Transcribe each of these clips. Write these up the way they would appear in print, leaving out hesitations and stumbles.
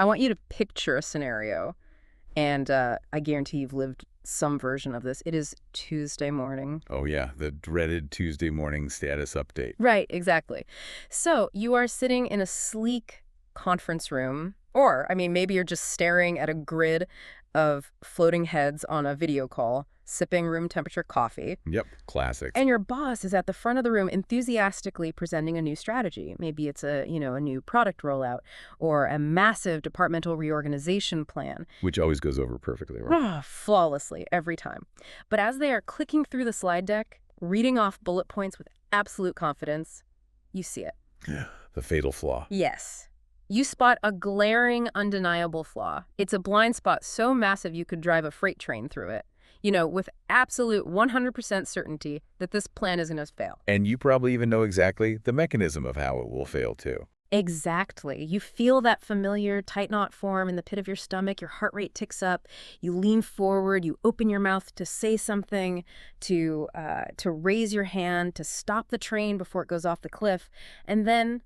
I want you to picture a scenario, and I guarantee you've lived some version of this. It is Tuesday morning. Oh yeah, the dreaded Tuesday morning status update. Right, exactly. So you are sitting in a sleek conference room, or, I mean, maybe you're just staring at a grid of floating heads on a video call, sipping room temperature coffee. Yep, classic. And your boss is at the front of the room enthusiastically presenting a new strategy. Maybe it's a new product rollout or a massive departmental reorganization plan. Which always goes over perfectly, right? Flawlessly every time. But as they are clicking through the slide deck, reading off bullet points with absolute confidence, you see it. The fatal flaw. Yes. You spot a glaring, undeniable flaw. It's a blind spot so massive you could drive a freight train through it. With absolute 100% certainty that this plan is going to fail. And you probably even know exactly the mechanism of how it will fail, too. Exactly. You feel that familiar tight knot form in the pit of your stomach. Your heart rate ticks up. You lean forward. You open your mouth to say something, to raise your hand, to stop the train before it goes off the cliff. And then,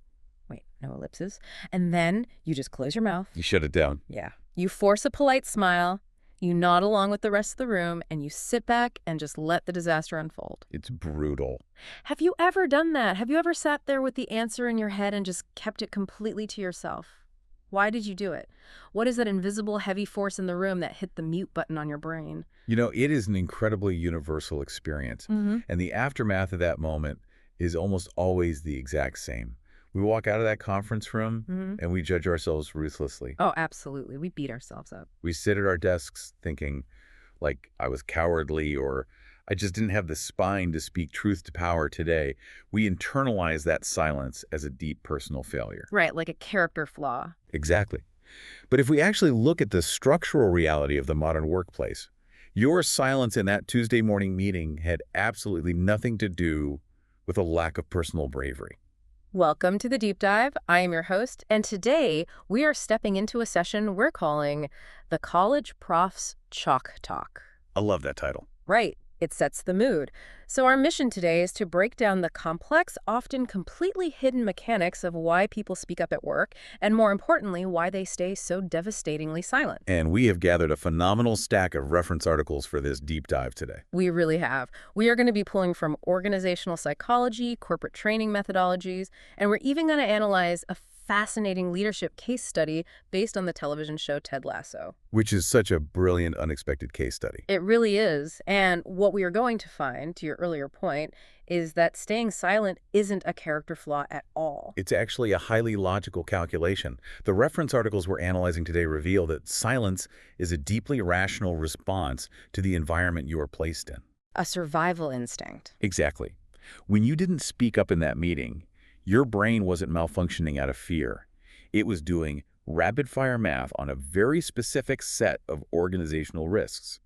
wait, no ellipses. And then you just close your mouth. You shut it down. Yeah. You force a polite smile. You nod along with the rest of the room, and you sit back and just let the disaster unfold. It's brutal. Have you ever done that? Have you ever sat there with the answer in your head and just kept it completely to yourself? Why did you do it? What is that invisible heavy force in the room that hit the mute button on your brain? It is an incredibly universal experience. And the aftermath of that moment is almost always the exact same. We walk out of that conference room and we judge ourselves ruthlessly. Oh, absolutely. We beat ourselves up. We sit at our desks thinking, like, I was cowardly or I just didn't have the spine to speak truth to power today. We internalize that silence as a deep personal failure. Right, like a character flaw. Exactly. But if we actually look at the structural reality of the modern workplace, your silence in that Tuesday morning meeting had absolutely nothing to do with a lack of personal bravery. Welcome to the Deep Dive. I am your host, and today we are stepping into a session we're calling the College Prof's Chalk Talk. I love that title. Right. It sets the mood. So our mission today is to break down the complex, often completely hidden mechanics of why people speak up at work, and more importantly, why they stay so devastatingly silent. And we have gathered a phenomenal stack of reference articles for this deep dive today. We really have. We are going to be pulling from organizational psychology, corporate training methodologies, and we're even going to analyze a fascinating leadership case study based on the television show Ted Lasso. Which is such a brilliant, unexpected case study. It really is. And what we are going to find, to your earlier point, is that staying silent isn't a character flaw at all. It's actually a highly logical calculation. The reference articles we're analyzing today reveal that silence is a deeply rational response to the environment you are placed in. A survival instinct. Exactly. When you didn't speak up in that meeting, your brain wasn't malfunctioning out of fear. It was doing rapid-fire math on a very specific set of organizational risks.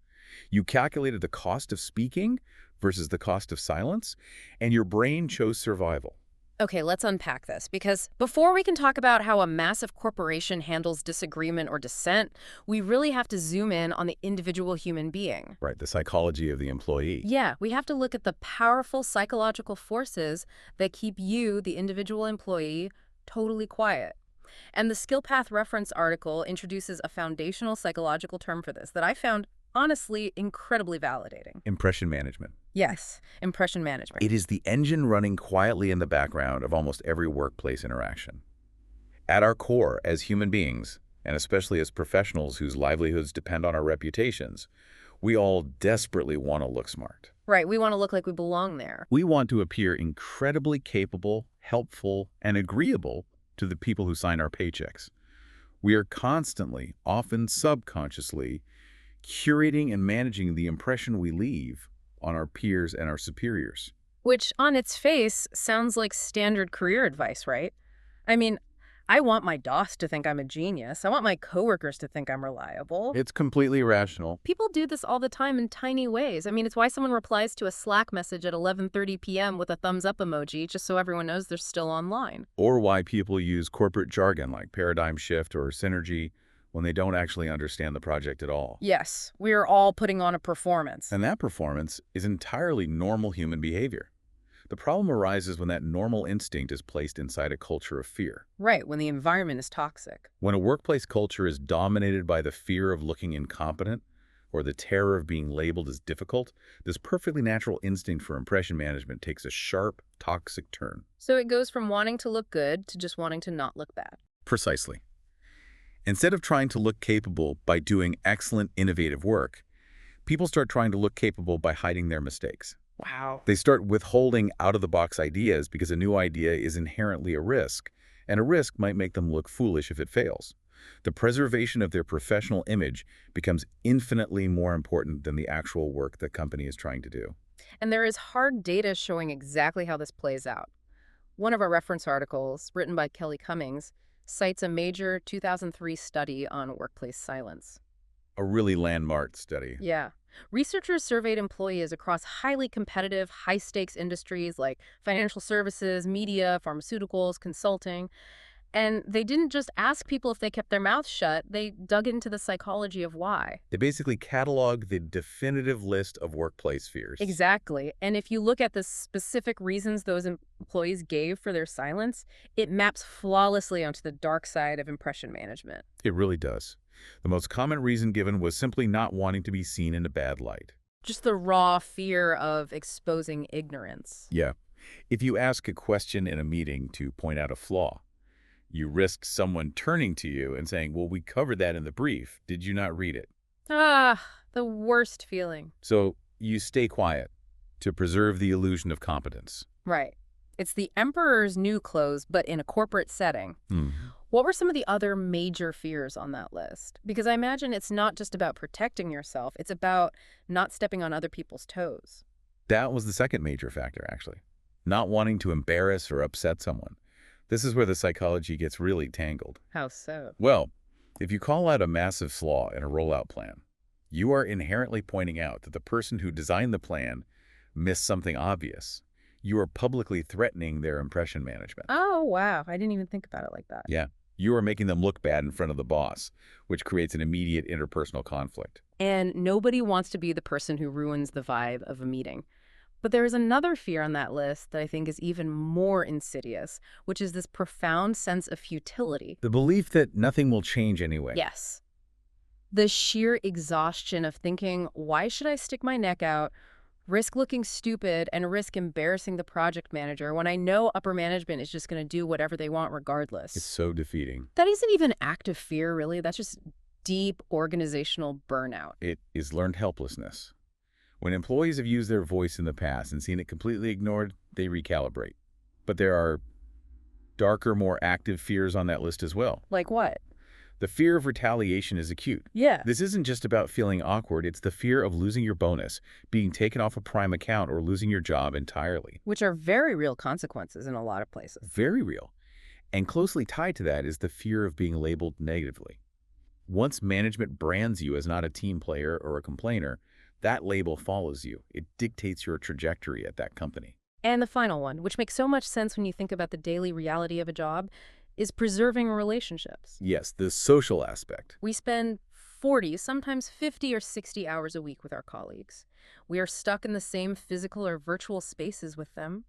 You calculated the cost of speaking versus the cost of silence, and your brain chose survival. Okay, let's unpack this, because before we can talk about how a massive corporation handles disagreement or dissent, we really have to zoom in on the individual human being. Right, the psychology of the employee. Yeah, we have to look at the powerful psychological forces that keep you, the individual employee, totally quiet. And the Skill Path reference article introduces a foundational psychological term for this that I found, honestly, incredibly validating. Impression management. Yes, impression management. It is the engine running quietly in the background of almost every workplace interaction. At our core, as human beings, and especially as professionals whose livelihoods depend on our reputations, we all desperately want to look smart. Right, we want to look like we belong there. We want to appear incredibly capable, helpful, and agreeable to the people who sign our paychecks. We are constantly, often subconsciously, curating and managing the impression we leave on our peers and our superiors. Which, on its face, sounds like standard career advice, right? I mean, I want my boss to think I'm a genius. I want my coworkers to think I'm reliable. It's completely irrational. People do this all the time in tiny ways. I mean, it's why someone replies to a Slack message at 11:30 p.m. with a thumbs up emoji, just so everyone knows they're still online. Or why people use corporate jargon like paradigm shift or synergy when they don't actually understand the project at all. Yes, we're all putting on a performance. And that performance is entirely normal human behavior. The problem arises when that normal instinct is placed inside a culture of fear. Right, when the environment is toxic. When a workplace culture is dominated by the fear of looking incompetent or the terror of being labeled as difficult, this perfectly natural instinct for impression management takes a sharp, toxic turn. So it goes from wanting to look good to just wanting to not look bad. Precisely. Instead of trying to look capable by doing excellent, innovative work, people start trying to look capable by hiding their mistakes. Wow. They start withholding out-of-the-box ideas because a new idea is inherently a risk, and a risk might make them look foolish if it fails. The preservation of their professional image becomes infinitely more important than the actual work the company is trying to do. And there is hard data showing exactly how this plays out. One of our reference articles, written by Kelly Cummings, cites a major 2003 study on workplace silence. A really landmark study. Yeah. Researchers surveyed employees across highly competitive, high-stakes industries like financial services, media, pharmaceuticals, consulting. And they didn't just ask people if they kept their mouths shut, they dug into the psychology of why. They basically catalog the definitive list of workplace fears. Exactly. And if you look at the specific reasons those employees gave for their silence, it maps flawlessly onto the dark side of impression management. It really does. The most common reason given was simply not wanting to be seen in a bad light. Just the raw fear of exposing ignorance. Yeah. If you ask a question in a meeting to point out a flaw, you risk someone turning to you and saying, well, we covered that in the brief. Did you not read it? Ah, the worst feeling. So you stay quiet to preserve the illusion of competence. Right. It's the emperor's new clothes, but in a corporate setting. What were some of the other major fears on that list? Because I imagine it's not just about protecting yourself. It's about not stepping on other people's toes. That was the second major factor, actually. Not wanting to embarrass or upset someone. This is where the psychology gets really tangled. How so? Well, if you call out a massive flaw in a rollout plan, you are inherently pointing out that the person who designed the plan missed something obvious. You are publicly threatening their impression management. Oh, wow. I didn't even think about it like that. Yeah. You are making them look bad in front of the boss, which creates an immediate interpersonal conflict. And nobody wants to be the person who ruins the vibe of a meeting. But there is another fear on that list that I think is even more insidious, which is this profound sense of futility. The belief that nothing will change anyway. Yes. The sheer exhaustion of thinking, why should I stick my neck out, risk looking stupid, and risk embarrassing the project manager when I know upper management is just going to do whatever they want regardless? It's so defeating. That isn't even active fear, really. That's just deep organizational burnout. It is learned helplessness. When employees have used their voice in the past and seen it completely ignored, they recalibrate. But there are darker, more active fears on that list as well. Like what? The fear of retaliation is acute. Yeah. This isn't just about feeling awkward, it's the fear of losing your bonus, being taken off a prime account, or losing your job entirely. Which are very real consequences in a lot of places. Very real. And closely tied to that is the fear of being labeled negatively. Once management brands you as not a team player or a complainer, that label follows you. It dictates your trajectory at that company. And the final one, which makes so much sense when you think about the daily reality of a job, is preserving relationships. Yes, the social aspect. We spend 40, sometimes 50 or 60 hours a week with our colleagues. We are stuck in the same physical or virtual spaces with them.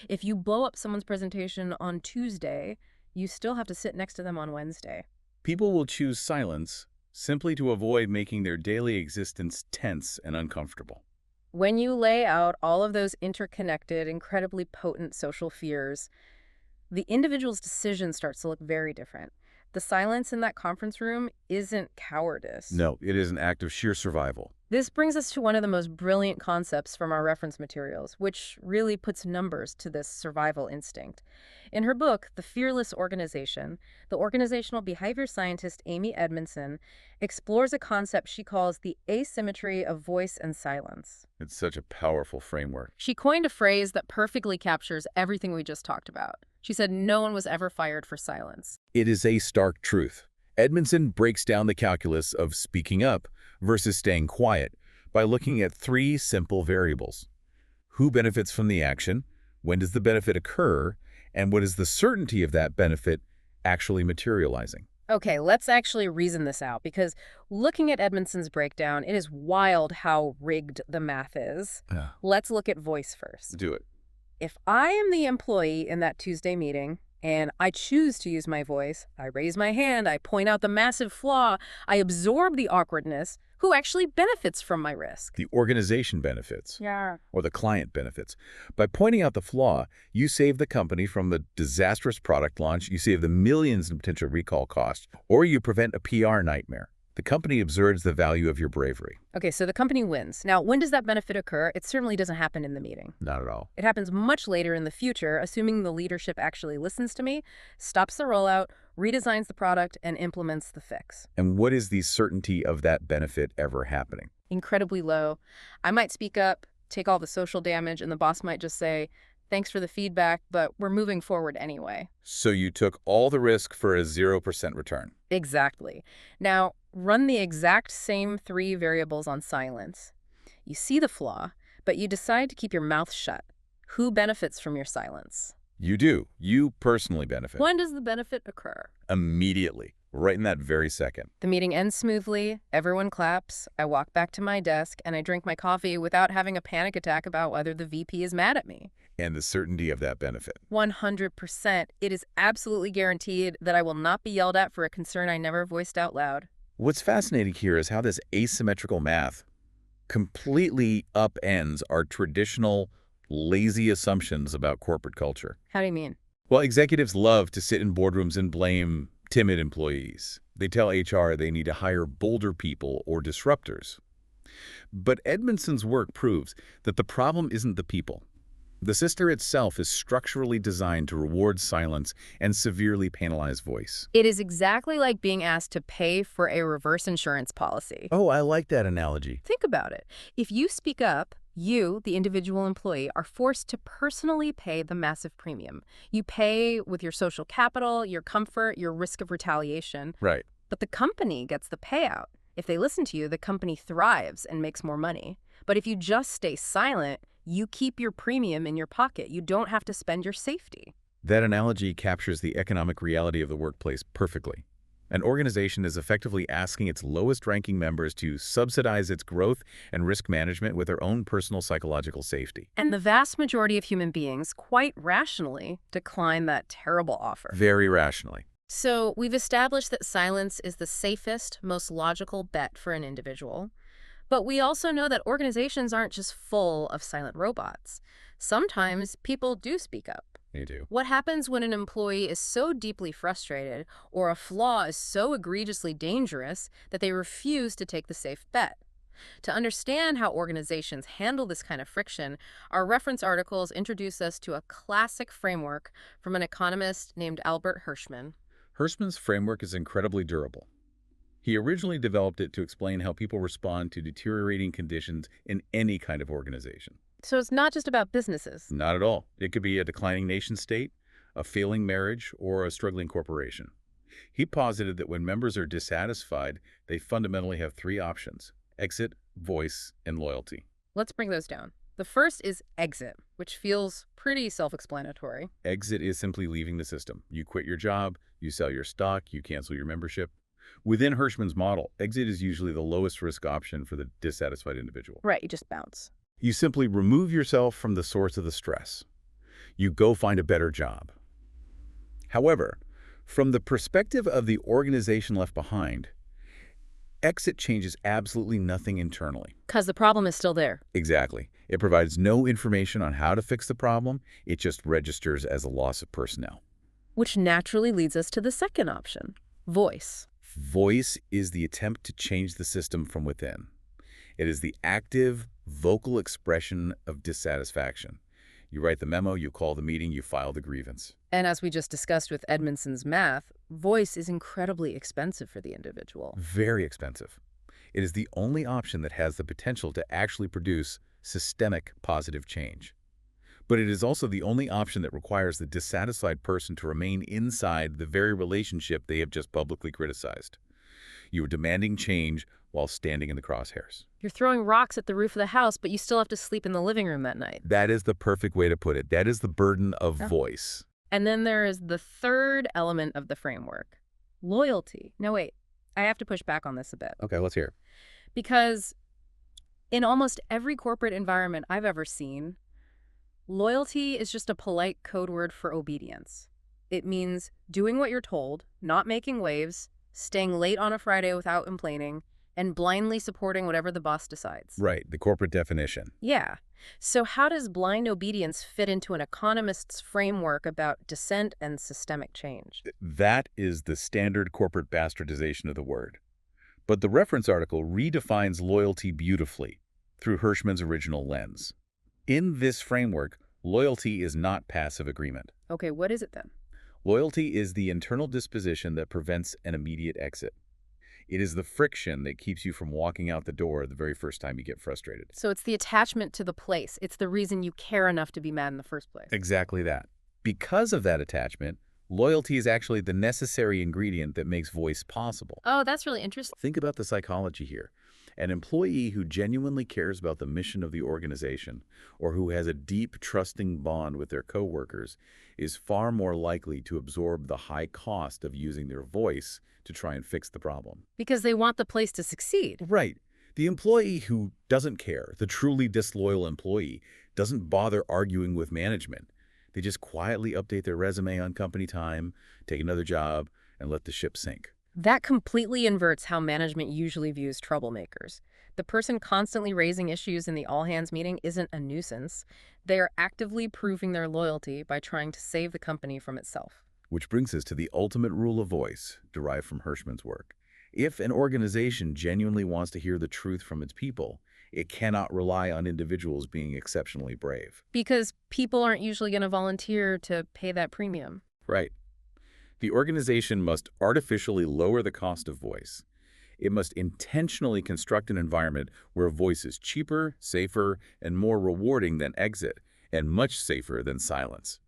If you blow up someone's presentation on Tuesday, you still have to sit next to them on Wednesday. People will choose silence simply to avoid making their daily existence tense and uncomfortable. When you lay out all of those interconnected, incredibly potent social fears, the individual's decision starts to look very different. The silence in that conference room isn't cowardice. No, it is an act of sheer survival. This brings us to one of the most brilliant concepts from our reference materials, which really puts numbers to this survival instinct. In her book, The Fearless Organization, the organizational behavior scientist Amy Edmondson explores a concept she calls the asymmetry of voice and silence. It's such a powerful framework. She coined a phrase that perfectly captures everything we just talked about. She said no one was ever fired for silence. It is a stark truth. Edmondson breaks down the calculus of speaking up versus staying quiet by looking at three simple variables. Who benefits from the action? When does the benefit occur? And what is the certainty of that benefit actually materializing? Okay, let's actually reason this out, because looking at Edmondson's breakdown, it is wild how rigged the math is. Yeah. Let's look at voice first. Do it. If I am the employee in that Tuesday meeting and I choose to use my voice, I raise my hand, I point out the massive flaw, I absorb the awkwardness, who actually benefits from my risk? The organization benefits. Yeah. Or the client benefits. By pointing out the flaw, you save the company from the disastrous product launch, you save the millions in potential recall costs, or you prevent a PR nightmare. The company observes the value of your bravery. Okay, so the company wins. Now, when does that benefit occur? It certainly doesn't happen in the meeting. Not at all. It happens much later in the future, assuming the leadership actually listens to me, stops the rollout, redesigns the product, and implements the fix. And what is the certainty of that benefit ever happening? Incredibly low. I might speak up, take all the social damage, and the boss might just say, thanks for the feedback, but we're moving forward anyway. So you took all the risk for a 0% return. Exactly. Now, run the exact same 3 variables on silence. You see the flaw, but you decide to keep your mouth shut. Who benefits from your silence? You do. You personally benefit. When does the benefit occur? Immediately. Right in that very second. The meeting ends smoothly, everyone claps, I walk back to my desk, and I drink my coffee without having a panic attack about whether the VP is mad at me. And the certainty of that benefit. 100%. It is absolutely guaranteed that I will not be yelled at for a concern I never voiced out loud. What's fascinating here is how this asymmetrical math completely upends our traditional lazy assumptions about corporate culture. How do you mean? Well, executives love to sit in boardrooms and blame timid employees. They tell HR they need to hire bolder people or disruptors. But Edmondson's work proves that the problem isn't the people. The system itself is structurally designed to reward silence and severely penalize voice. It is exactly like being asked to pay for a reverse insurance policy. Oh, I like that analogy. Think about it. If you speak up, you, the individual employee, are forced to personally pay the massive premium. You pay with your social capital, your comfort, your risk of retaliation. Right. But the company gets the payout. If they listen to you, the company thrives and makes more money. But if you just stay silent, you keep your premium in your pocket. You don't have to spend your safety. That analogy captures the economic reality of the workplace perfectly. An organization is effectively asking its lowest-ranking members to subsidize its growth and risk management with their own personal psychological safety. And the vast majority of human beings, quite rationally, decline that terrible offer. Very rationally. So we've established that silence is the safest, most logical bet for an individual. But we also know that organizations aren't just full of silent robots. Sometimes people do speak up. They do. What happens when an employee is so deeply frustrated or a flaw is so egregiously dangerous that they refuse to take the safe bet? To understand how organizations handle this kind of friction, our reference articles introduce us to a classic framework from an economist named Albert Hirschman. Hirschman's framework is incredibly durable. He originally developed it to explain how people respond to deteriorating conditions in any kind of organization. So it's not just about businesses. Not at all. It could be a declining nation state, a failing marriage, or a struggling corporation. He posited that when members are dissatisfied, they fundamentally have 3 options: exit, voice, and loyalty. Let's bring those down. The first is exit, which feels pretty self-explanatory. Exit is simply leaving the system. You quit your job, you sell your stock, you cancel your membership. Within Hirschman's model, exit is usually the lowest risk option for the dissatisfied individual. Right, you just bounce. You simply remove yourself from the source of the stress. You go find a better job. However, from the perspective of the organization left behind, exit changes absolutely nothing internally. Because the problem is still there. Exactly. It provides no information on how to fix the problem. It just registers as a loss of personnel. Which naturally leads us to the second option, voice. Voice is the attempt to change the system from within. It is the active, vocal expression of dissatisfaction. You write the memo, you call the meeting, you file the grievance. And as we just discussed with Edmondson's math, voice is incredibly expensive for the individual. Very expensive. It is the only option that has the potential to actually produce systemic positive change. But it is also the only option that requires the dissatisfied person to remain inside the very relationship they have just publicly criticized. You are demanding change while standing in the crosshairs. You're throwing rocks at the roof of the house, but you still have to sleep in the living room that night. That is the perfect way to put it. That is the burden of voice. And then there is the third element of the framework, loyalty. No, wait, I have to push back on this a bit. Okay, let's hear it. Because in almost every corporate environment I've ever seen, Loyalty is just a polite code word for obedience. It means doing what you're told, not making waves, staying late on a Friday without complaining, and blindly supporting whatever the boss decides. Right, the corporate definition. Yeah. So how does blind obedience fit into an economist's framework about dissent and systemic change? That is the standard corporate bastardization of the word. But the reference article redefines loyalty beautifully through Hirschman's original lens. In this framework, loyalty is not passive agreement. Okay, what is it then? Loyalty is the internal disposition that prevents an immediate exit. It is the friction that keeps you from walking out the door the very first time you get frustrated. So it's the attachment to the place. It's the reason you care enough to be mad in the first place. Exactly that. Because of that attachment, loyalty is actually the necessary ingredient that makes voice possible. Oh, that's really interesting. Think about the psychology here. An employee who genuinely cares about the mission of the organization or who has a deep, trusting bond with their coworkers is far more likely to absorb the high cost of using their voice to try and fix the problem. Because they want the place to succeed. Right. The employee who doesn't care, the truly disloyal employee, doesn't bother arguing with management. They just quietly update their resume on company time, take another job, and let the ship sink. That completely inverts how management usually views troublemakers. The person constantly raising issues in the all-hands meeting isn't a nuisance. They are actively proving their loyalty by trying to save the company from itself. Which brings us to the ultimate rule of voice, derived from Hirschman's work. If an organization genuinely wants to hear the truth from its people, it cannot rely on individuals being exceptionally brave. Because people aren't usually going to volunteer to pay that premium. Right. The organization must artificially lower the cost of voice. It must intentionally construct an environment where voice is cheaper, safer, and more rewarding than exit, and much safer than silence.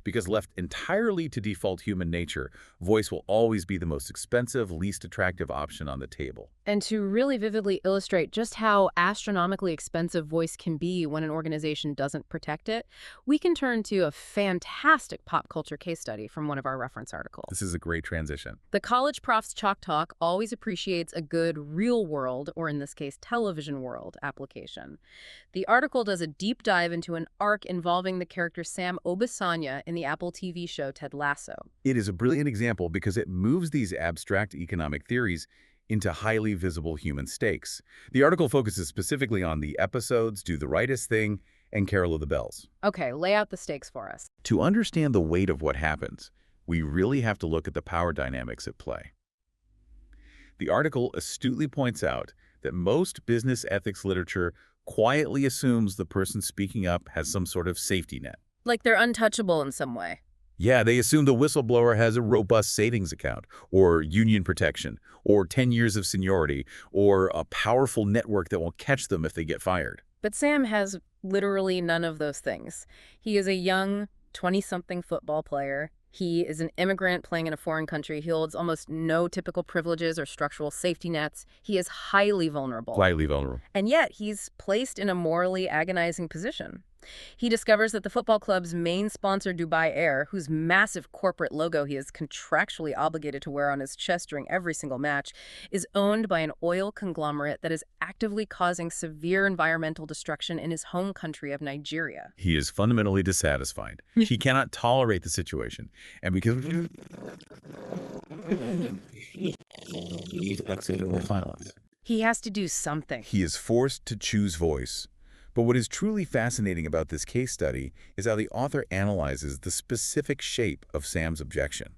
Because left entirely to default human nature, voice will always be the most expensive, least attractive option on the table. And to really vividly illustrate just how astronomically expensive voice can be when an organization doesn't protect it, we can turn to a fantastic pop culture case study from one of our reference articles. This is a great transition. The college prof's chalk talk always appreciates a good real world, or in this case, television world, application. The article does a deep dive into an arc involving the character Sam Obisanya in the Apple TV show Ted Lasso. It is a brilliant example because it moves these abstract economic theories into highly visible human stakes. The article focuses specifically on the episodes Do the Right-Est Thing and Carol of the Bells. Okay, lay out the stakes for us. To understand the weight of what happens, we really have to look at the power dynamics at play. The article astutely points out that most business ethics literature quietly assumes the person speaking up has some sort of safety net. Like they're untouchable in some way. Yeah, they assume the whistleblower has a robust savings account, or union protection, or 10 years of seniority, or a powerful network that will catch them if they get fired. But Sam has literally none of those things. He is a young, 20-something football player. He is an immigrant playing in a foreign country. He holds almost no typical privileges or structural safety nets. He is highly vulnerable. Highly vulnerable. And yet, he's placed in a morally agonizing position. He discovers that the football club's main sponsor, Dubai Air, whose massive corporate logo he is contractually obligated to wear on his chest during every single match, is owned by an oil conglomerate that is actively causing severe environmental destruction in his home country of Nigeria. He is fundamentally dissatisfied. He cannot tolerate the situation. And because he has to do something. he is forced to choose voice. But what is truly fascinating about this case study is how the author analyzes the specific shape of Sam's objection.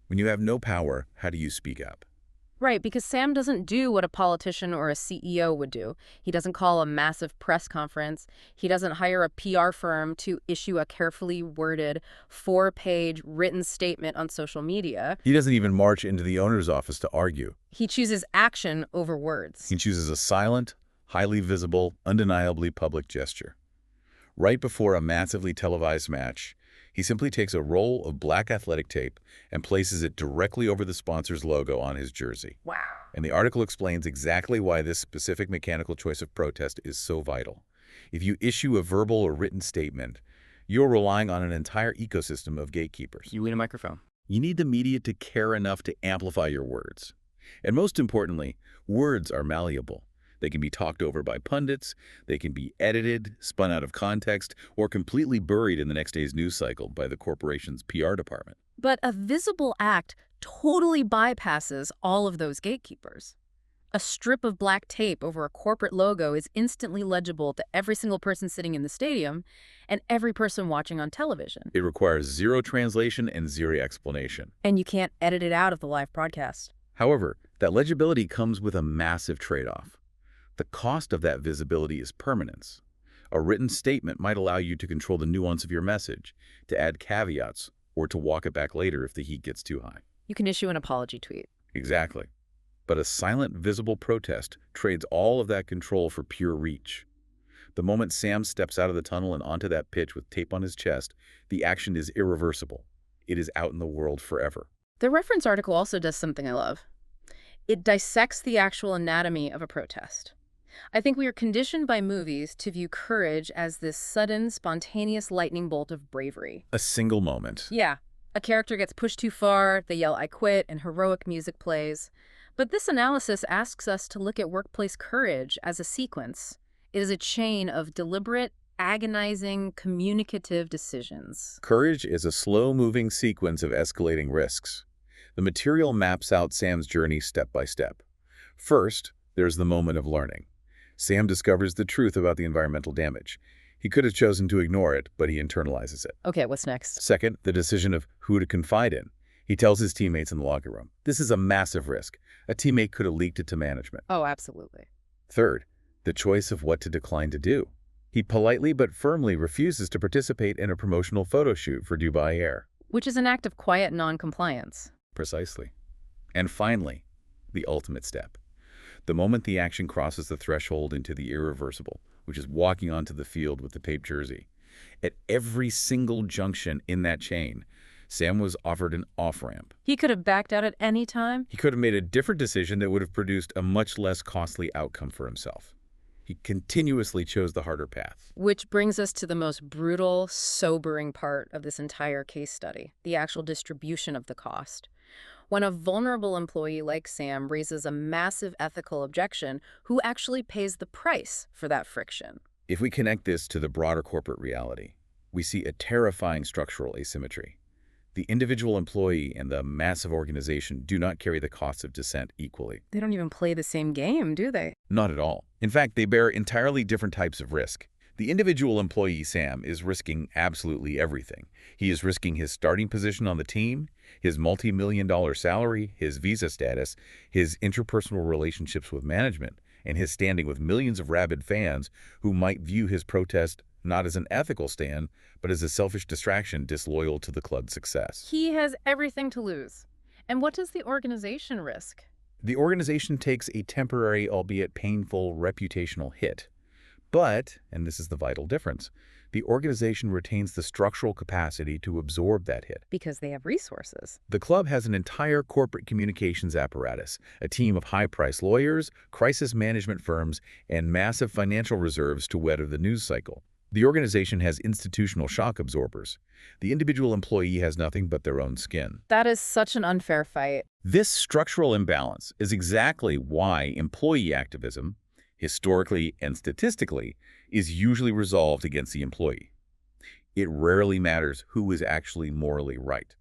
When you have no power, how do you speak up? Right, because Sam doesn't do what a politician or a CEO would do. He doesn't call a massive press conference. He doesn't hire a PR firm to issue a carefully worded 4-page written statement on social media. He doesn't even march into the owner's office to argue. He chooses action over words. He chooses a silent, highly visible, undeniably public gesture. Right before a massively televised match, he simply takes a roll of black athletic tape and places it directly over the sponsor's logo on his jersey. Wow. And the article explains exactly why this specific mechanical choice of protest is so vital. If you issue a verbal or written statement, you're relying on an entire ecosystem of gatekeepers. You need a microphone. You need the media to care enough to amplify your words. And most importantly, words are malleable. They can be talked over by pundits, they can be edited, spun out of context, or completely buried in the next day's news cycle by the corporation's PR department. But a visible act totally bypasses all of those gatekeepers. A strip of black tape over a corporate logo is instantly legible to every single person sitting in the stadium and every person watching on television. It requires zero translation and zero explanation. And you can't edit it out of the live broadcast. However, that legibility comes with a massive trade-off. The cost of that visibility is permanence. A written statement might allow you to control the nuance of your message, to add caveats, or to walk it back later if the heat gets too high. You can issue an apology tweet. Exactly. But a silent, visible protest trades all of that control for pure reach. The moment Sam steps out of the tunnel and onto that pitch with tape on his chest, the action is irreversible. It is out in the world forever. The reference article also does something I love. It dissects the actual anatomy of a protest. I think we are conditioned by movies to view courage as this sudden, spontaneous lightning bolt of bravery. A single moment. Yeah, a character gets pushed too far, they yell, "I quit," and heroic music plays. But this analysis asks us to look at workplace courage as a sequence. It is a chain of deliberate, agonizing, communicative decisions. Courage is a slow-moving sequence of escalating risks. The material maps out Sam's journey step by step. First, there's the moment of learning. Sam discovers the truth about the environmental damage. He could have chosen to ignore it, but he internalizes it. Okay, what's next? Second, the decision of who to confide in. He tells his teammates in the locker room. This is a massive risk. A teammate could have leaked it to management. Oh, absolutely. Third, the choice of what to decline to do. He politely but firmly refuses to participate in a promotional photo shoot for Dubai Air. Which is an act of quiet non-compliance. Precisely. And finally, the ultimate step. The moment the action crosses the threshold into the irreversible, which is walking onto the field with the taped jersey. At every single junction in that chain, Sam was offered an off-ramp. He could have backed out at any time. He could have made a different decision that would have produced a much less costly outcome for himself. He continuously chose the harder path. Which brings us to the most brutal, sobering part of this entire case study, the actual distribution of the cost. When a vulnerable employee like Sam raises a massive ethical objection, who actually pays the price for that friction? If we connect this to the broader corporate reality, we see a terrifying structural asymmetry. The individual employee and the massive organization do not carry the costs of dissent equally. They don't even play the same game, do they? Not at all. In fact, they bear entirely different types of risk. The individual employee, Sam, is risking absolutely everything. He is risking his starting position on the team, his multi-million-dollar salary, his visa status, his interpersonal relationships with management, and his standing with millions of rabid fans who might view his protest not as an ethical stand, but as a selfish distraction disloyal to the club's success. He has everything to lose. And what does the organization risk? The organization takes a temporary, albeit painful, reputational hit. But, and this is the vital difference, the organization retains the structural capacity to absorb that hit. Because they have resources. The club has an entire corporate communications apparatus, a team of high-priced lawyers, crisis management firms, and massive financial reserves to weather the news cycle. The organization has institutional shock absorbers. The individual employee has nothing but their own skin. That is such an unfair fight. This structural imbalance is exactly why employee activism, historically and statistically, is usually resolved against the employee. It rarely matters who is actually morally right.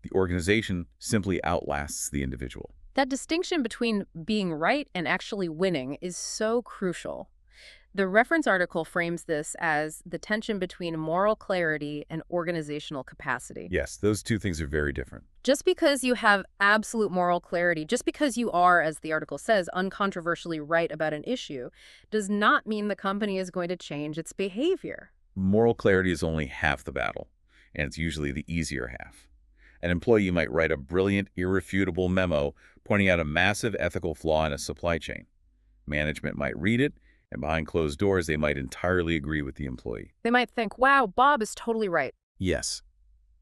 The organization simply outlasts the individual. That distinction between being right and actually winning is so crucial. The reference article frames this as the tension between moral clarity and organizational capacity. Yes, those two things are very different. Just because you have absolute moral clarity, just because you are, as the article says, uncontroversially right about an issue, does not mean the company is going to change its behavior. Moral clarity is only half the battle, and it's usually the easier half. An employee might write a brilliant, irrefutable memo pointing out a massive ethical flaw in a supply chain. Management might read it, and behind closed doors, they might entirely agree with the employee. They might think, wow, Bob is totally right. Yes.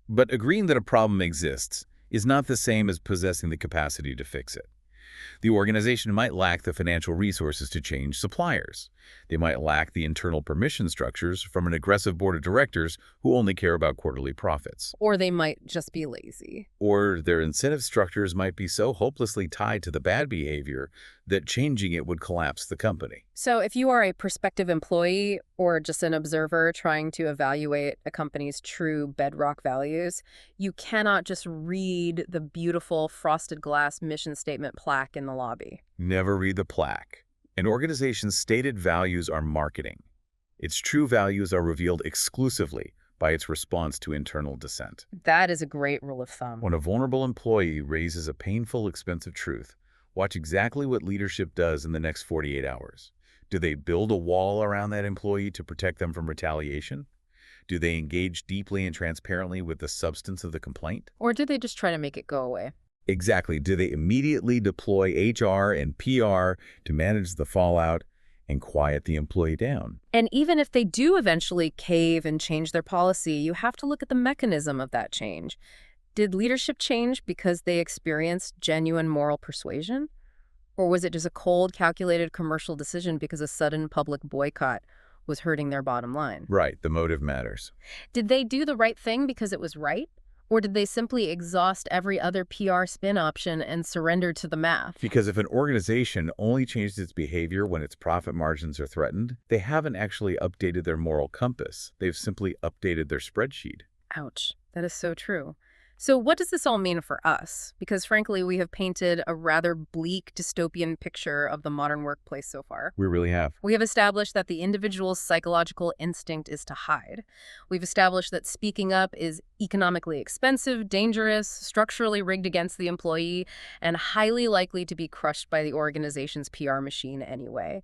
But agreeing that a problem exists is not the same as possessing the capacity to fix it. The organization might lack the financial resources to change suppliers. They might lack the internal permission structures from an aggressive board of directors who only care about quarterly profits. Or they might just be lazy. Or their incentive structures might be so hopelessly tied to the bad behavior that changing it would collapse the company. So if you are a prospective employee or just an observer trying to evaluate a company's true bedrock values, you cannot just read the beautiful frosted glass mission statement plaque in the lobby. Never read the plaque. An organization's stated values are marketing. Its true values are revealed exclusively by its response to internal dissent. That is a great rule of thumb. When a vulnerable employee raises a painful, expensive truth, watch exactly what leadership does in the next 48 hours. Do they build a wall around that employee to protect them from retaliation? Do they engage deeply and transparently with the substance of the complaint? Or did they just try to make it go away? Exactly. Do they immediately deploy HR and PR to manage the fallout and quiet the employee down? And even if they do eventually cave and change their policy, you have to look at the mechanism of that change. Did leadership change because they experienced genuine moral persuasion? Or was it just a cold, calculated commercial decision because a sudden public boycott was hurting their bottom line? Right, the motive matters. Did they do the right thing because it was right? Or did they simply exhaust every other PR spin option and surrender to the math? Because if an organization only changes its behavior when its profit margins are threatened, they haven't actually updated their moral compass. They've simply updated their spreadsheet. Ouch, that is so true. So what does this all mean for us? Because frankly, we have painted a rather bleak dystopian picture of the modern workplace so far. We really have. We have established that the individual's psychological instinct is to hide. We've established that speaking up is economically expensive, dangerous, structurally rigged against the employee, and highly likely to be crushed by the organization's PR machine anyway.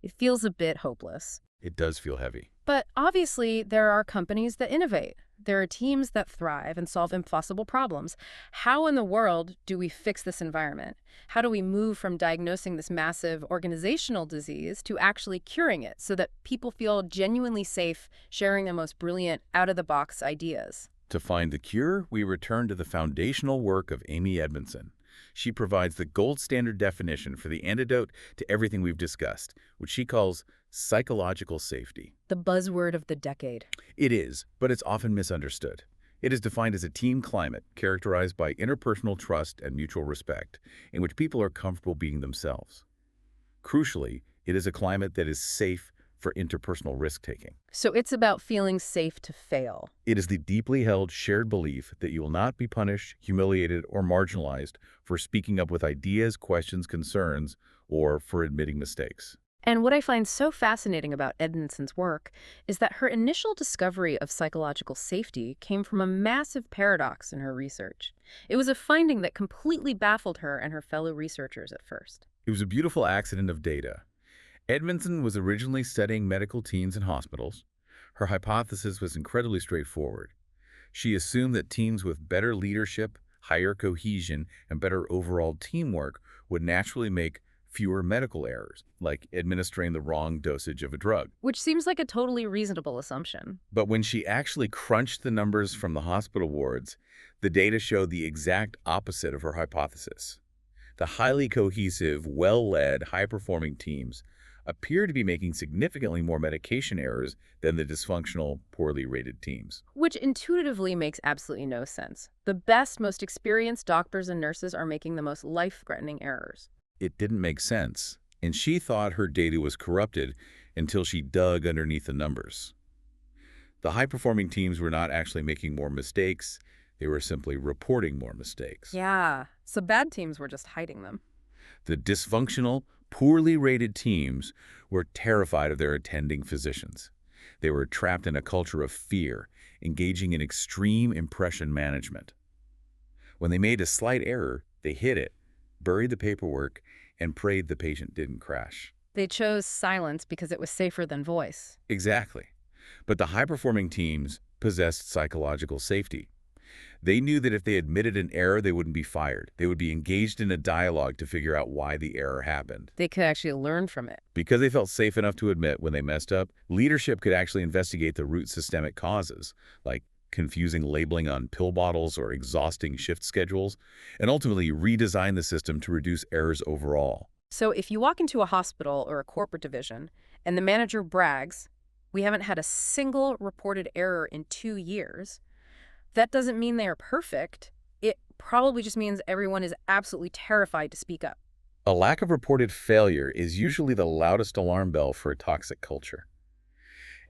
It feels a bit hopeless. It does feel heavy. But obviously, there are companies that innovate. There are teams that thrive and solve impossible problems. How in the world do we fix this environment? How do we move from diagnosing this massive organizational disease to actually curing it so that people feel genuinely safe sharing their most brilliant, out-of-the-box ideas? To find the cure, we return to the foundational work of Amy Edmondson. She provides the gold standard definition for the antidote to everything we've discussed, which she calls psychological safety. The buzzword of the decade. It is, but it's often misunderstood. It is defined as a team climate characterized by interpersonal trust and mutual respect, in which people are comfortable being themselves. Crucially, it is a climate that is safe for interpersonal risk-taking. So it's about feeling safe to fail. It is the deeply held shared belief that you will not be punished, humiliated, or marginalized for speaking up with ideas, questions, concerns, or for admitting mistakes. And what I find so fascinating about Edmondson's work is that her initial discovery of psychological safety came from a massive paradox in her research. It was a finding that completely baffled her and her fellow researchers at first. It was a beautiful accident of data. Edmondson was originally studying medical teams in hospitals. Her hypothesis was incredibly straightforward. She assumed that teams with better leadership, higher cohesion, and better overall teamwork would naturally make fewer medical errors, like administering the wrong dosage of a drug. Which seems like a totally reasonable assumption. But when she actually crunched the numbers from the hospital wards, the data showed the exact opposite of her hypothesis. The highly cohesive, well-led, high-performing teams appear to be making significantly more medication errors than the dysfunctional, poorly rated teams. Which intuitively makes absolutely no sense. The best, most experienced doctors and nurses are making the most life-threatening errors. It didn't make sense, and she thought her data was corrupted until she dug underneath the numbers. The high-performing teams were not actually making more mistakes, they were simply reporting more mistakes. Yeah, so bad teams were just hiding them. The dysfunctional, poorly rated teams were terrified of their attending physicians. They were trapped in a culture of fear, engaging in extreme impression management. When they made a slight error, they hid it, buried the paperwork, and prayed the patient didn't crash. They chose silence because it was safer than voice. Exactly. But the high-performing teams possessed psychological safety. They knew that if they admitted an error, they wouldn't be fired. They would be engaged in a dialogue to figure out why the error happened. They could actually learn from it. Because they felt safe enough to admit when they messed up, leadership could actually investigate the root systemic causes, like confusing labeling on pill bottles or exhausting shift schedules, and ultimately redesign the system to reduce errors overall. So if you walk into a hospital or a corporate division and the manager brags, "We haven't had a single reported error in 2 years," that doesn't mean they are perfect. It probably just means everyone is absolutely terrified to speak up. A lack of reported failure is usually the loudest alarm bell for a toxic culture.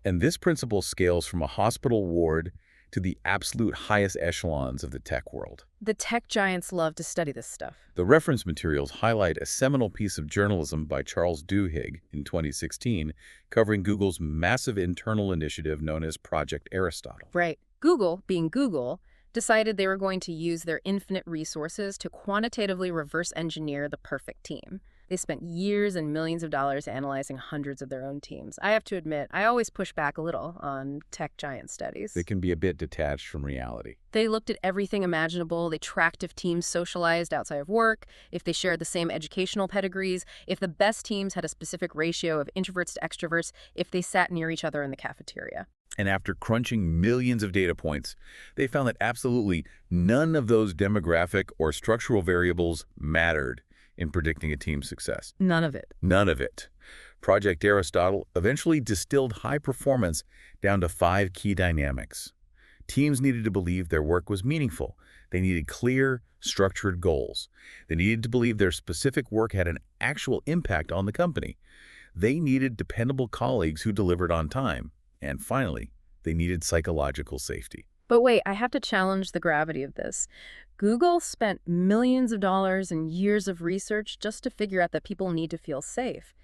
And this principle scales from a hospital ward to the absolute highest echelons of the tech world. The tech giants love to study this stuff. The reference materials highlight a seminal piece of journalism by Charles Duhigg in 2016 covering Google's massive internal initiative known as Project Aristotle. Right. Google, being Google, decided they were going to use their infinite resources to quantitatively reverse engineer the perfect team. They spent years and millions of dollars analyzing hundreds of their own teams. I have to admit, I always push back a little on tech giant studies. They can be a bit detached from reality. They looked at everything imaginable. They tracked if teams socialized outside of work, if they shared the same educational pedigrees, if the best teams had a specific ratio of introverts to extroverts, if they sat near each other in the cafeteria. And after crunching millions of data points, they found that absolutely none of those demographic or structural variables mattered in predicting a team's success. None of it. None of it. Project Aristotle eventually distilled high performance down to 5 key dynamics. Teams needed to believe their work was meaningful. They needed clear, structured goals. They needed to believe their specific work had an actual impact on the company. They needed dependable colleagues who delivered on time. And finally, they needed psychological safety. But wait, I have to challenge the gravity of this. Google spent millions of dollars and years of research just to figure out that people need to feel safe.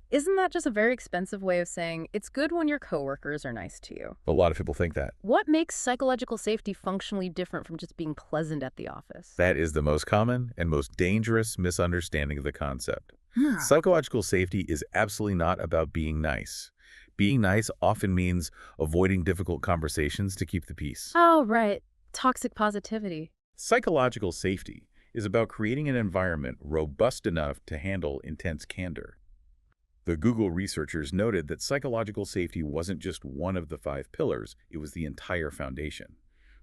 Isn't that just a very expensive way of saying it's good when your coworkers are nice to you? A lot of people think that. What makes psychological safety functionally different from just being pleasant at the office? That is the most common and most dangerous misunderstanding of the concept. Psychological safety is absolutely not about being nice. Being nice often means avoiding difficult conversations to keep the peace. Oh, right. Toxic positivity. Psychological safety is about creating an environment robust enough to handle intense candor. The Google researchers noted that psychological safety wasn't just one of the 5 pillars, it was the entire foundation.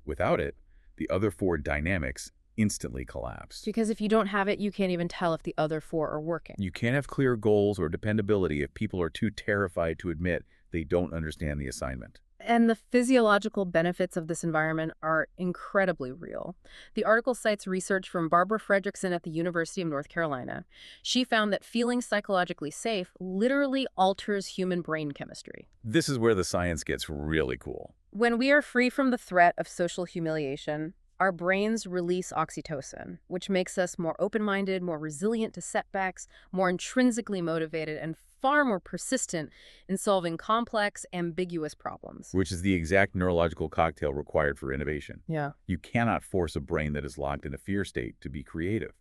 Without it, the other 4 dynamics instantly collapsed. Because if you don't have it, you can't even tell if the other 4 are working. You can't have clear goals or dependability if people are too terrified to admit they don't understand the assignment. And the physiological benefits of this environment are incredibly real. The article cites research from Barbara Fredrickson at the University of North Carolina. She found that feeling psychologically safe literally alters human brain chemistry. This is where the science gets really cool. When we are free from the threat of social humiliation, our brains release oxytocin, which makes us more open-minded, more resilient to setbacks, more intrinsically motivated, and far more persistent in solving complex, ambiguous problems. Which is the exact neurological cocktail required for innovation. Yeah. You cannot force a brain that is locked in a fear state to be creative.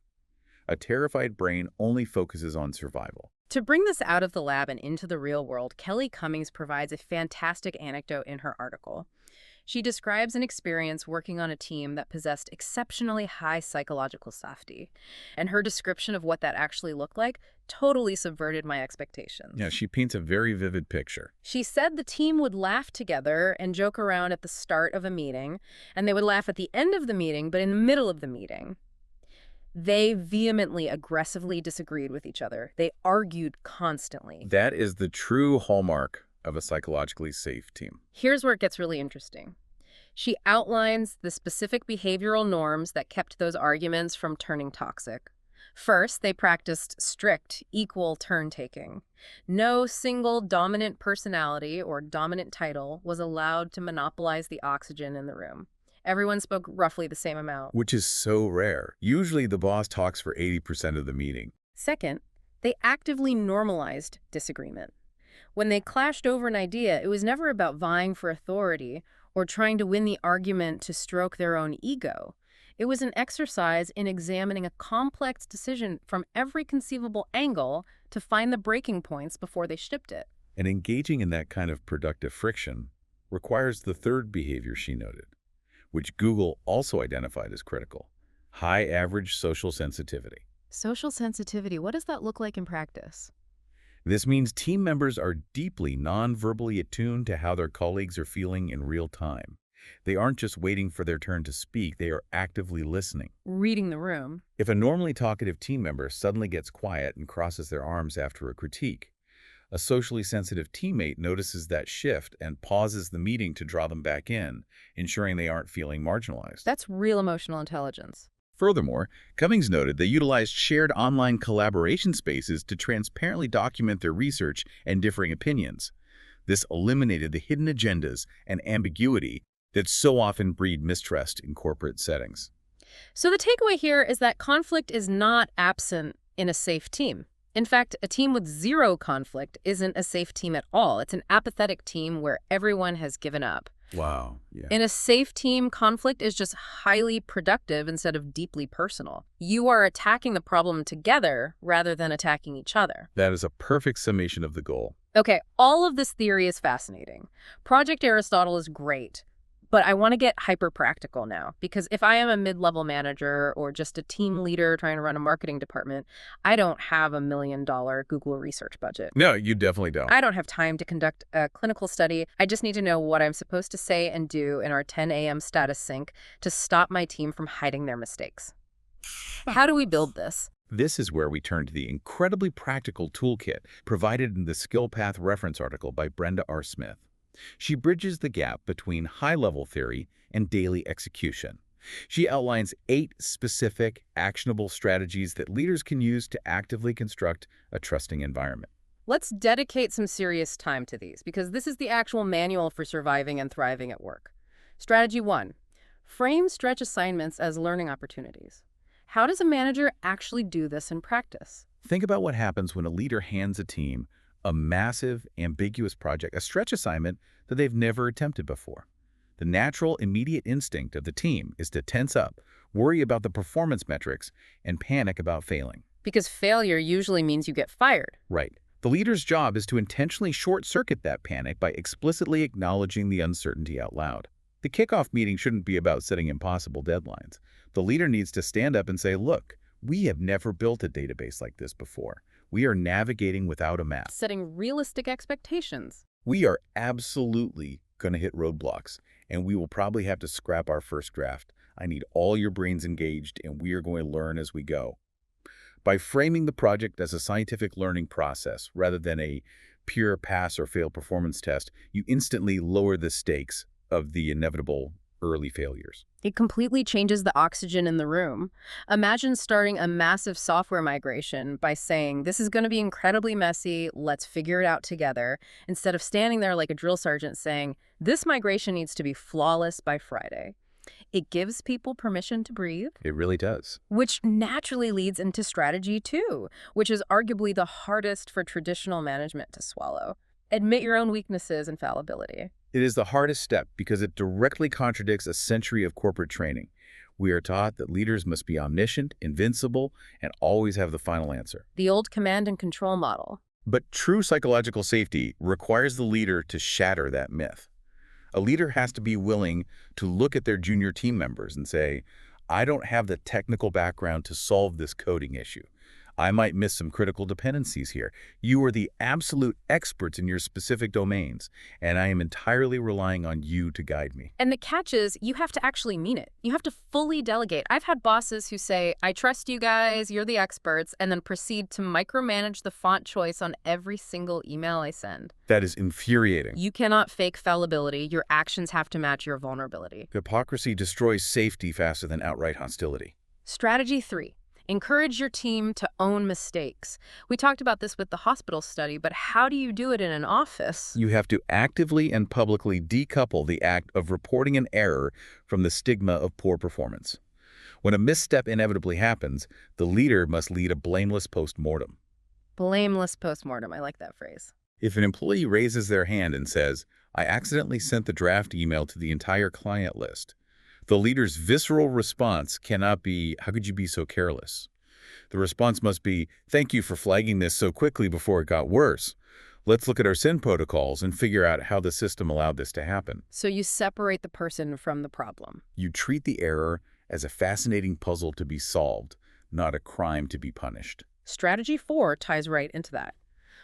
A terrified brain only focuses on survival. To bring this out of the lab and into the real world, Kelly Cummings provides a fantastic anecdote in her article. She describes an experience working on a team that possessed exceptionally high psychological safety. And her description of what that actually looked like totally subverted my expectations. Yeah, she paints a very vivid picture. She said the team would laugh together and joke around at the start of a meeting, and they would laugh at the end of the meeting, but in the middle of the meeting, they vehemently, aggressively disagreed with each other. They argued constantly. That is the true hallmark of a psychologically safe team. Here's where it gets really interesting. She outlines the specific behavioral norms that kept those arguments from turning toxic. First, they practiced strict, equal turn-taking. No single dominant personality or dominant title was allowed to monopolize the oxygen in the room. Everyone spoke roughly the same amount. Which is so rare. Usually the boss talks for 80% of the meeting. Second, they actively normalized disagreement. When they clashed over an idea, it was never about vying for authority or trying to win the argument to stroke their own ego. It was an exercise in examining a complex decision from every conceivable angle to find the breaking points before they shipped it. And engaging in that kind of productive friction requires the third behavior she noted, which Google also identified as critical: high average social sensitivity. Social sensitivity, what does that look like in practice? This means team members are deeply non-verbally attuned to how their colleagues are feeling in real time. They aren't just waiting for their turn to speak, they are actively listening. Reading the room. If a normally talkative team member suddenly gets quiet and crosses their arms after a critique, a socially sensitive teammate notices that shift and pauses the meeting to draw them back in, ensuring they aren't feeling marginalized. That's real emotional intelligence. Furthermore, Cummings noted they utilized shared online collaboration spaces to transparently document their research and differing opinions. This eliminated the hidden agendas and ambiguity that so often breed mistrust in corporate settings. So the takeaway here is that conflict is not absent in a safe team. In fact, a team with zero conflict isn't a safe team at all. It's an apathetic team where everyone has given up. Wow. Yeah. In a safe team, conflict is just highly productive instead of deeply personal. You are attacking the problem together rather than attacking each other. That is a perfect summation of the goal. Okay, all of this theory is fascinating. Project Aristotle is great, but I want to get hyper-practical now, because if I am a mid-level manager or just a team leader trying to run a marketing department, I don't have $1 million Google research budget. No, you definitely don't. I don't have time to conduct a clinical study. I just need to know what I'm supposed to say and do in our 10 a.m. status sync to stop my team from hiding their mistakes. How do we build this? This is where we turn to the incredibly practical toolkit provided in the Skill Path reference article by Brenda R. Smith. She bridges the gap between high-level theory and daily execution. She outlines 8 specific, actionable strategies that leaders can use to actively construct a trusting environment. Let's dedicate some serious time to these, because this is the actual manual for surviving and thriving at work. Strategy 1. Frame stretch assignments as learning opportunities. How does a manager actually do this in practice? Think about what happens when a leader hands a team a massive, ambiguous project, a stretch assignment that they've never attempted before. The natural, immediate instinct of the team is to tense up, worry about the performance metrics, and panic about failing. Because failure usually means you get fired. Right. The leader's job is to intentionally short-circuit that panic by explicitly acknowledging the uncertainty out loud. The kickoff meeting shouldn't be about setting impossible deadlines. The leader needs to stand up and say, look, we have never built a database like this before. We are navigating without a map. Setting realistic expectations. We are absolutely going to hit roadblocks, and we will probably have to scrap our first draft. I need all your brains engaged, and we are going to learn as we go. By framing the project as a scientific learning process rather than a pure pass or fail performance test, you instantly lower the stakes of the inevitable early failures. It completely changes the oxygen in the room. Imagine starting a massive software migration by saying, this is going to be incredibly messy, let's figure it out together, instead of standing there like a drill sergeant saying, this migration needs to be flawless by Friday. It gives people permission to breathe. It really does. Which naturally leads into strategy 2, which is arguably the hardest for traditional management to swallow. Admit your own weaknesses and fallibility. It is the hardest step because it directly contradicts a century of corporate training. We are taught that leaders must be omniscient, invincible, and always have the final answer. The old command and control model. But true psychological safety requires the leader to shatter that myth. A leader has to be willing to look at their junior team members and say, I don't have the technical background to solve this coding issue. I might miss some critical dependencies here. You are the absolute experts in your specific domains, and I am entirely relying on you to guide me. And the catch is, you have to actually mean it. You have to fully delegate. I've had bosses who say, I trust you guys, you're the experts, and then proceed to micromanage the font choice on every single email I send. That is infuriating. You cannot fake fallibility. Your actions have to match your vulnerability. Hypocrisy destroys safety faster than outright hostility. Strategy 3. Encourage your team to own mistakes. We talked about this with the hospital study, but how do you do it in an office? You have to actively and publicly decouple the act of reporting an error from the stigma of poor performance. When a misstep inevitably happens, the leader must lead a blameless postmortem. Blameless postmortem. I like that phrase. If an employee raises their hand and says, I accidentally sent the draft email to the entire client list, the leader's visceral response cannot be, how could you be so careless? The response must be, thank you for flagging this so quickly before it got worse. Let's look at our SIN protocols and figure out how the system allowed this to happen. So you separate the person from the problem. You treat the error as a fascinating puzzle to be solved, not a crime to be punished. Strategy 4 ties right into that.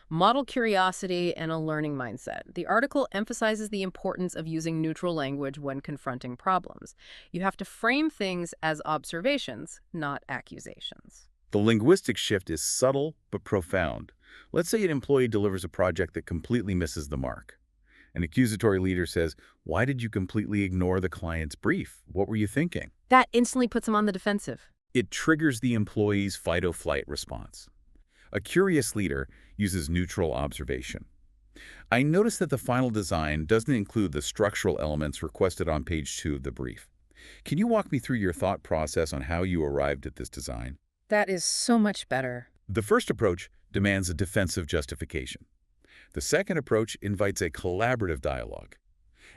Model curiosity and a learning mindset. The article emphasizes the importance of using neutral language when confronting problems. You have to frame things as observations, not accusations. The linguistic shift is subtle but profound. Let's say an employee delivers a project that completely misses the mark. An accusatory leader says, "Why did you completely ignore the client's brief? What were you thinking?" That instantly puts them on the defensive. It triggers the employee's fight-or-flight response. A curious leader uses neutral observation. I noticed that the final design doesn't include the structural elements requested on page 2 of the brief. Can you walk me through your thought process on how you arrived at this design? That is so much better. The first approach demands a defensive justification. The second approach invites a collaborative dialogue.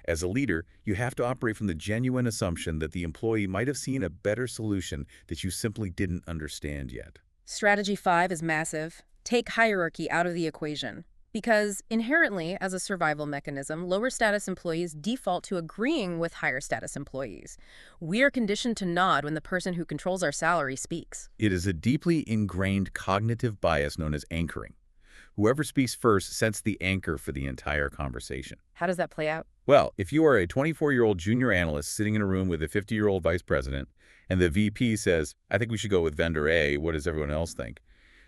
As a leader, you have to operate from the genuine assumption that the employee might have seen a better solution that you simply didn't understand yet. Strategy 5 is massive. Take hierarchy out of the equation. Because inherently, as a survival mechanism, lower status employees default to agreeing with higher status employees. We are conditioned to nod when the person who controls our salary speaks. It is a deeply ingrained cognitive bias known as anchoring. Whoever speaks first sets the anchor for the entire conversation. How does that play out? Well, if you are a 24-year-old junior analyst sitting in a room with a 50-year-old vice president, and the VP says, "I think we should go with vendor A, what does everyone else think?"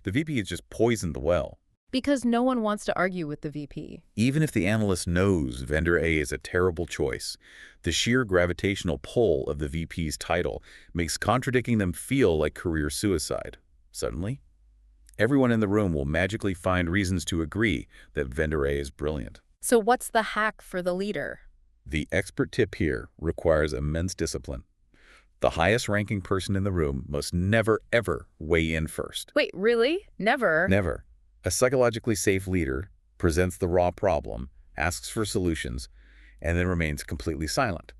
The VP has just poisoned the well. Because no one wants to argue with the VP. Even if the analyst knows vendor A is a terrible choice, the sheer gravitational pull of the VP's title makes contradicting them feel like career suicide. Suddenly, everyone in the room will magically find reasons to agree that vendor A is brilliant. So what's the hack for the leader? The expert tip here requires immense discipline. The highest-ranking person in the room must never, ever weigh in first. Wait, really? Never? Never. A psychologically safe leader presents the raw problem, asks for solutions, and then remains completely silent.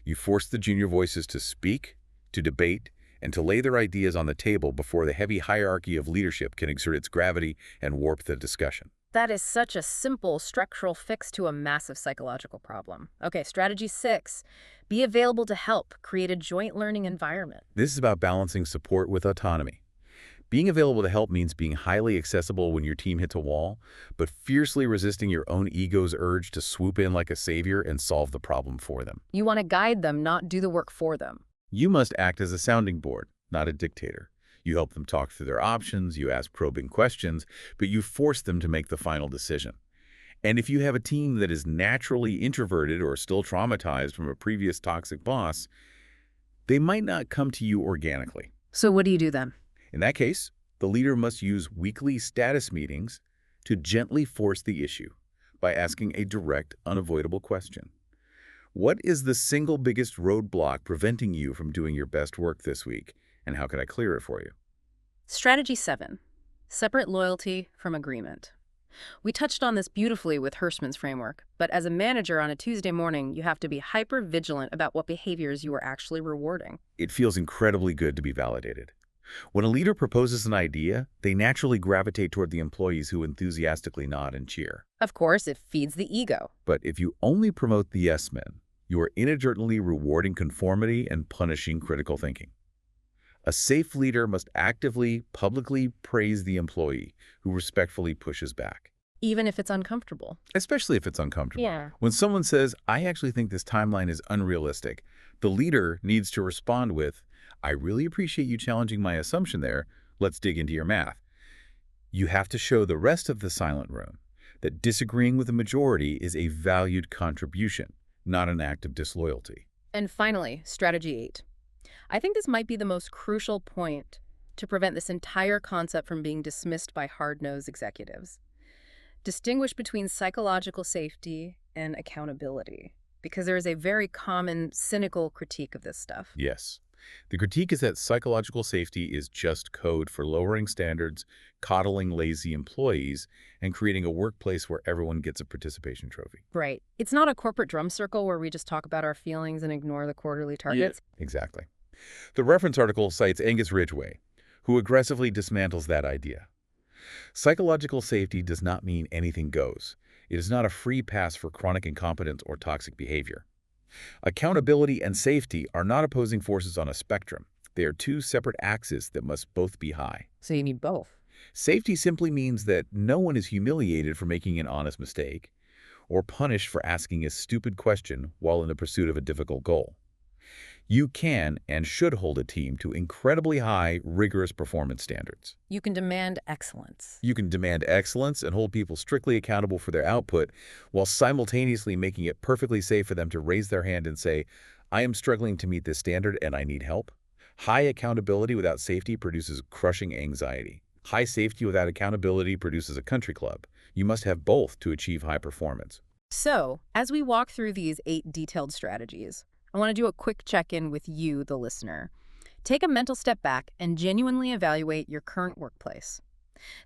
You force the junior voices to speak, to debate, and to lay their ideas on the table before the heavy hierarchy of leadership can exert its gravity and warp the discussion. That is such a simple structural fix to a massive psychological problem. Okay, strategy 6. Be available to help. Create a joint learning environment. This is about balancing support with autonomy. Being available to help means being highly accessible when your team hits a wall, but fiercely resisting your own ego's urge to swoop in like a savior and solve the problem for them. You want to guide them, not do the work for them. You must act as a sounding board, not a dictator. You help them talk through their options, you ask probing questions, but you force them to make the final decision. And if you have a team that is naturally introverted or still traumatized from a previous toxic boss, they might not come to you organically. So what do you do then? In that case, the leader must use weekly status meetings to gently force the issue by asking a direct, unavoidable question. What is the single biggest roadblock preventing you from doing your best work this week, and how can I clear it for you? Strategy 7. Separate loyalty from agreement. We touched on this beautifully with Hirschman's framework, but as a manager on a Tuesday morning, you have to be hyper-vigilant about what behaviors you are actually rewarding. It feels incredibly good to be validated. When a leader proposes an idea, they naturally gravitate toward the employees who enthusiastically nod and cheer. Of course, it feeds the ego. But if you only promote the yes men, you are inadvertently rewarding conformity and punishing critical thinking. A safe leader must actively, publicly praise the employee who respectfully pushes back. Even if it's uncomfortable. Especially if it's uncomfortable. Yeah. When someone says, "I actually think this timeline is unrealistic," the leader needs to respond with, "I really appreciate you challenging my assumption there. Let's dig into your math." You have to show the rest of the silent room that disagreeing with the majority is a valued contribution, not an act of disloyalty. And finally, strategy 8. I think this might be the most crucial point to prevent this entire concept from being dismissed by hard-nosed executives. Distinguish between psychological safety and accountability, because there is a very common cynical critique of this stuff. Yes. The critique is that psychological safety is just code for lowering standards, coddling lazy employees, and creating a workplace where everyone gets a participation trophy. Right. It's not a corporate drum circle where we just talk about our feelings and ignore the quarterly targets. Yeah. Exactly. The reference article cites Angus Ridgway, who aggressively dismantles that idea. Psychological safety does not mean anything goes. It is not a free pass for chronic incompetence or toxic behavior. Accountability and safety are not opposing forces on a spectrum. They are two separate axes that must both be high. So you need both. Safety simply means that no one is humiliated for making an honest mistake or punished for asking a stupid question while in the pursuit of a difficult goal. You can and should hold a team to incredibly high, rigorous performance standards. You can demand excellence. You can demand excellence and hold people strictly accountable for their output while simultaneously making it perfectly safe for them to raise their hand and say, I am struggling to meet this standard and I need help. High accountability without safety produces crushing anxiety. High safety without accountability produces a country club. You must have both to achieve high performance. So, as we walk through these 8 detailed strategies, I want to do a quick check-in with you, the listener. Take a mental step back and genuinely evaluate your current workplace.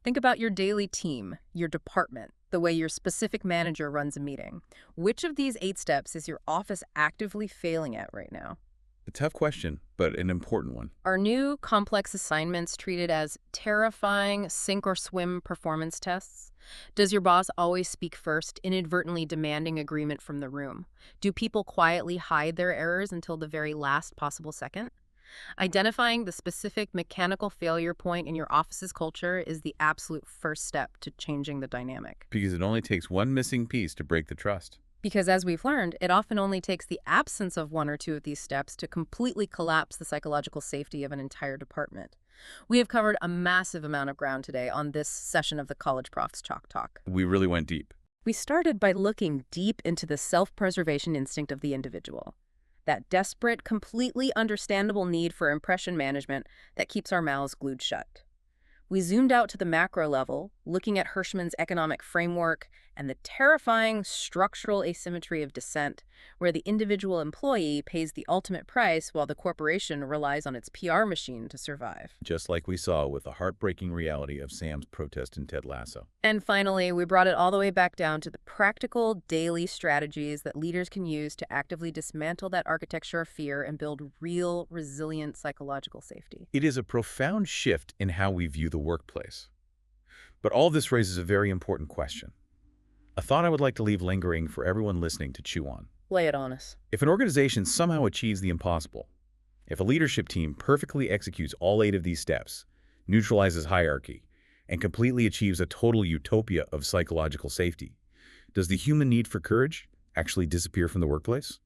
Think about your daily team, your department, the way your specific manager runs a meeting. Which of these 8 steps is your office actively failing at right now? A tough question, but an important one. Are new complex assignments treated as terrifying sink-or-swim performance tests? Does your boss always speak first, inadvertently demanding agreement from the room? Do people quietly hide their errors until the very last possible second? Identifying the specific mechanical failure point in your office's culture is the absolute first step to changing the dynamic. Because it only takes one missing piece to break the trust. Because as we've learned, it often only takes the absence of one or two of these steps to completely collapse the psychological safety of an entire department. We have covered a massive amount of ground today on this session of the College Prof's Chalk Talk. We really went deep. We started by looking deep into the self-preservation instinct of the individual, that desperate, completely understandable need for impression management that keeps our mouths glued shut. We zoomed out to the macro level, looking at Hirschman's economic framework and the terrifying structural asymmetry of dissent, where the individual employee pays the ultimate price while the corporation relies on its PR machine to survive. Just like we saw with the heartbreaking reality of Sam's protest in Ted Lasso. And finally, we brought it all the way back down to the practical daily strategies that leaders can use to actively dismantle that architecture of fear and build real, resilient psychological safety. It is a profound shift in how we view the workplace. But all this raises a very important question. A thought I would like to leave lingering for everyone listening to chew on. Lay it on us. If an organization somehow achieves the impossible, if a leadership team perfectly executes all 8 of these steps, neutralizes hierarchy, and completely achieves a total utopia of psychological safety, does the human need for courage actually disappear from the workplace?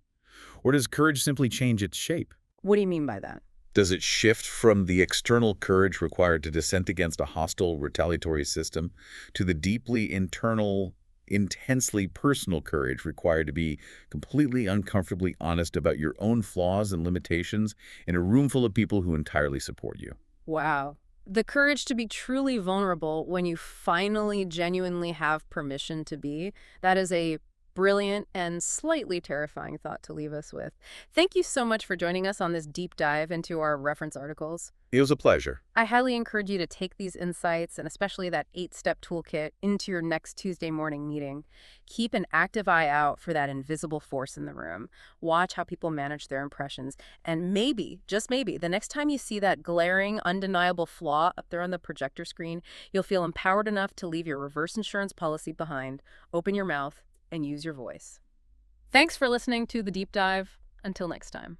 Or does courage simply change its shape? What do you mean by that? Does it shift from the external courage required to dissent against a hostile, retaliatory system to the deeply internal, intensely personal courage required to be completely uncomfortably honest about your own flaws and limitations in a room full of people who entirely support you? Wow. The courage to be truly vulnerable when you finally genuinely have permission to be, that is a brilliant and slightly terrifying thought to leave us with. Thank you so much for joining us on this deep dive into our reference articles. It was a pleasure. I highly encourage you to take these insights, and especially that 8-step toolkit, into your next Tuesday morning meeting. Keep an active eye out for that invisible force in the room. Watch how people manage their impressions. And maybe, just maybe, the next time you see that glaring, undeniable flaw up there on the projector screen, you'll feel empowered enough to leave your reverse insurance policy behind, open your mouth, and use your voice. Thanks for listening to The Deep Dive. Until next time.